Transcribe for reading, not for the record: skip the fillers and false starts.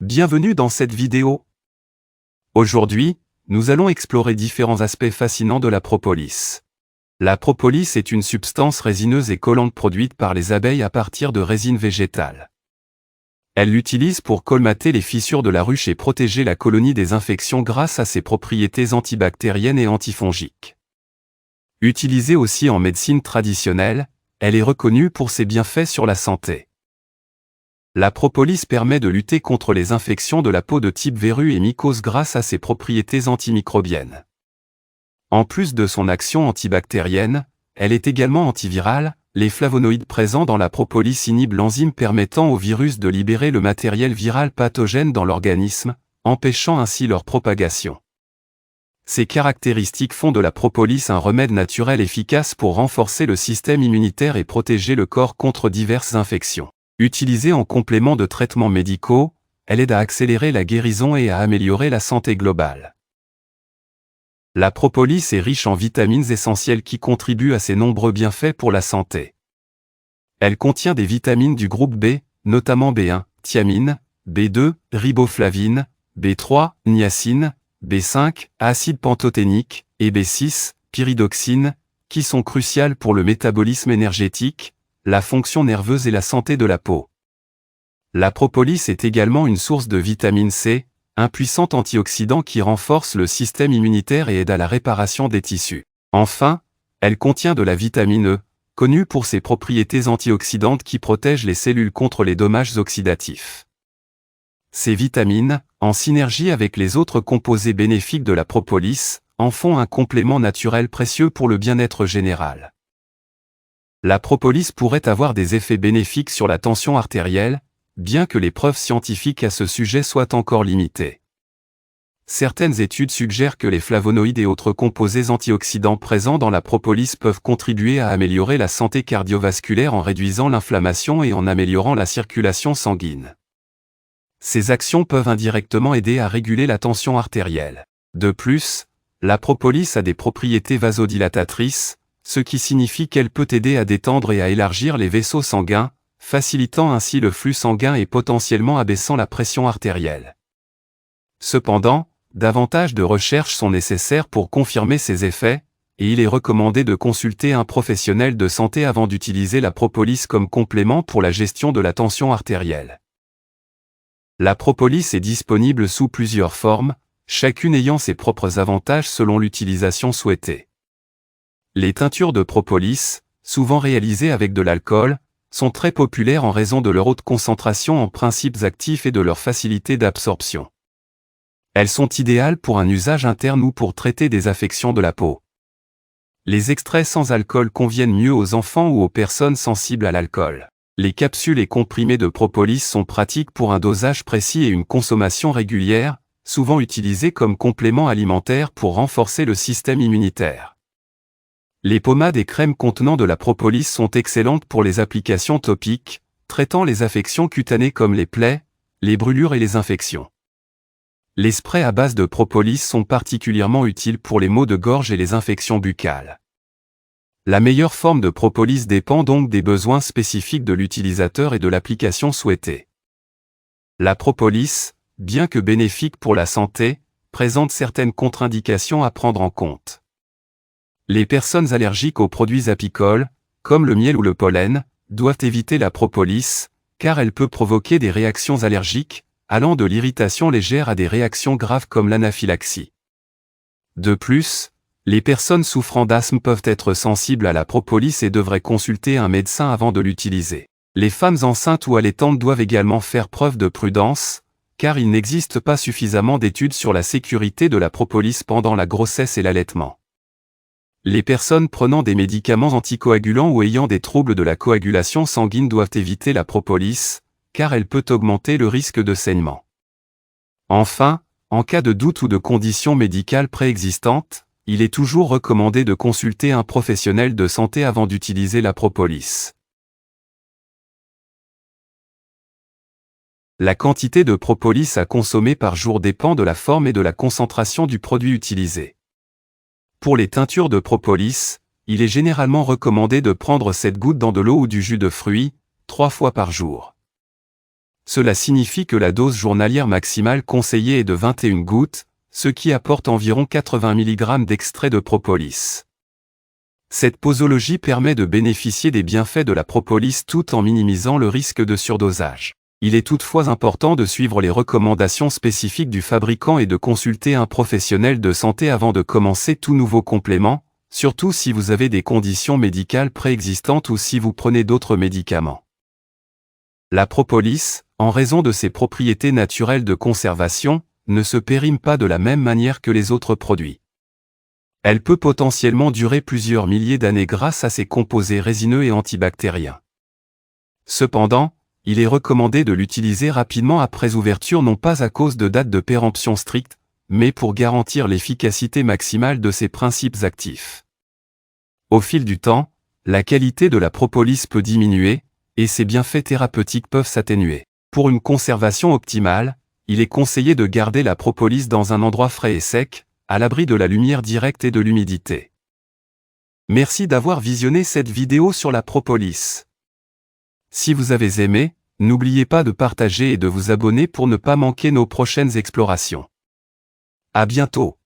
Bienvenue dans cette vidéo. Aujourd'hui, nous allons explorer différents aspects fascinants de la propolis. La propolis est une substance résineuse et collante produite par les abeilles à partir de résine végétale. Elle l'utilise pour colmater les fissures de la ruche et protéger la colonie des infections grâce à ses propriétés antibactériennes et antifongiques. Utilisée aussi en médecine traditionnelle, elle est reconnue pour ses bienfaits sur la santé. La propolis permet de lutter contre les infections de la peau de type verrue et mycose grâce à ses propriétés antimicrobiennes. En plus de son action antibactérienne, elle est également antivirale. Les flavonoïdes présents dans la propolis inhibent l'enzyme permettant au virus de libérer le matériel viral pathogène dans l'organisme, empêchant ainsi leur propagation. Ces caractéristiques font de la propolis un remède naturel efficace pour renforcer le système immunitaire et protéger le corps contre diverses infections. Utilisée en complément de traitements médicaux, elle aide à accélérer la guérison et à améliorer la santé globale. La propolis est riche en vitamines essentielles qui contribuent à ses nombreux bienfaits pour la santé. Elle contient des vitamines du groupe B, notamment B1, thiamine, B2, riboflavine, B3, niacine, B5, acide pantothénique, et B6, pyridoxine, qui sont cruciales pour le métabolisme énergétique, la fonction nerveuse et la santé de la peau. La propolis est également une source de vitamine C, un puissant antioxydant qui renforce le système immunitaire et aide à la réparation des tissus. Enfin, elle contient de la vitamine E, connue pour ses propriétés antioxydantes qui protègent les cellules contre les dommages oxydatifs. Ces vitamines, en synergie avec les autres composés bénéfiques de la propolis, en font un complément naturel précieux pour le bien-être général. La propolis pourrait avoir des effets bénéfiques sur la tension artérielle, bien que les preuves scientifiques à ce sujet soient encore limitées. Certaines études suggèrent que les flavonoïdes et autres composés antioxydants présents dans la propolis peuvent contribuer à améliorer la santé cardiovasculaire en réduisant l'inflammation et en améliorant la circulation sanguine. Ces actions peuvent indirectement aider à réguler la tension artérielle. De plus, la propolis a des propriétés vasodilatatrices, ce qui signifie qu'elle peut aider à détendre et à élargir les vaisseaux sanguins, facilitant ainsi le flux sanguin et potentiellement abaissant la pression artérielle. Cependant, davantage de recherches sont nécessaires pour confirmer ces effets, et il est recommandé de consulter un professionnel de santé avant d'utiliser la propolis comme complément pour la gestion de la tension artérielle. La propolis est disponible sous plusieurs formes, chacune ayant ses propres avantages selon l'utilisation souhaitée. Les teintures de propolis, souvent réalisées avec de l'alcool, sont très populaires en raison de leur haute concentration en principes actifs et de leur facilité d'absorption. Elles sont idéales pour un usage interne ou pour traiter des affections de la peau. Les extraits sans alcool conviennent mieux aux enfants ou aux personnes sensibles à l'alcool. Les capsules et comprimés de propolis sont pratiques pour un dosage précis et une consommation régulière, souvent utilisés comme complément alimentaire pour renforcer le système immunitaire. Les pommades et crèmes contenant de la propolis sont excellentes pour les applications topiques, traitant les affections cutanées comme les plaies, les brûlures et les infections. Les sprays à base de propolis sont particulièrement utiles pour les maux de gorge et les infections buccales. La meilleure forme de propolis dépend donc des besoins spécifiques de l'utilisateur et de l'application souhaitée. La propolis, bien que bénéfique pour la santé, présente certaines contre-indications à prendre en compte. Les personnes allergiques aux produits apicoles, comme le miel ou le pollen, doivent éviter la propolis, car elle peut provoquer des réactions allergiques, allant de l'irritation légère à des réactions graves comme l'anaphylaxie. De plus, les personnes souffrant d'asthme peuvent être sensibles à la propolis et devraient consulter un médecin avant de l'utiliser. Les femmes enceintes ou allaitantes doivent également faire preuve de prudence, car il n'existe pas suffisamment d'études sur la sécurité de la propolis pendant la grossesse et l'allaitement. Les personnes prenant des médicaments anticoagulants ou ayant des troubles de la coagulation sanguine doivent éviter la propolis, car elle peut augmenter le risque de saignement. Enfin, en cas de doute ou de condition médicale préexistante, il est toujours recommandé de consulter un professionnel de santé avant d'utiliser la propolis. La quantité de propolis à consommer par jour dépend de la forme et de la concentration du produit utilisé. Pour les teintures de propolis, il est généralement recommandé de prendre 7 gouttes dans de l'eau ou du jus de fruits, 3 fois par jour. Cela signifie que la dose journalière maximale conseillée est de 21 gouttes, ce qui apporte environ 80 mg d'extrait de propolis. Cette posologie permet de bénéficier des bienfaits de la propolis tout en minimisant le risque de surdosage. Il est toutefois important de suivre les recommandations spécifiques du fabricant et de consulter un professionnel de santé avant de commencer tout nouveau complément, surtout si vous avez des conditions médicales préexistantes ou si vous prenez d'autres médicaments. La propolis, en raison de ses propriétés naturelles de conservation, ne se périme pas de la même manière que les autres produits. Elle peut potentiellement durer plusieurs milliers d'années grâce à ses composés résineux et antibactériens. Cependant, il est recommandé de l'utiliser rapidement après ouverture non pas à cause de date de péremption stricte, mais pour garantir l'efficacité maximale de ses principes actifs. Au fil du temps, la qualité de la propolis peut diminuer, et ses bienfaits thérapeutiques peuvent s'atténuer. Pour une conservation optimale, il est conseillé de garder la propolis dans un endroit frais et sec, à l'abri de la lumière directe et de l'humidité. Merci d'avoir visionné cette vidéo sur la propolis. Si vous avez aimé, n'oubliez pas de partager et de vous abonner pour ne pas manquer nos prochaines explorations. À bientôt.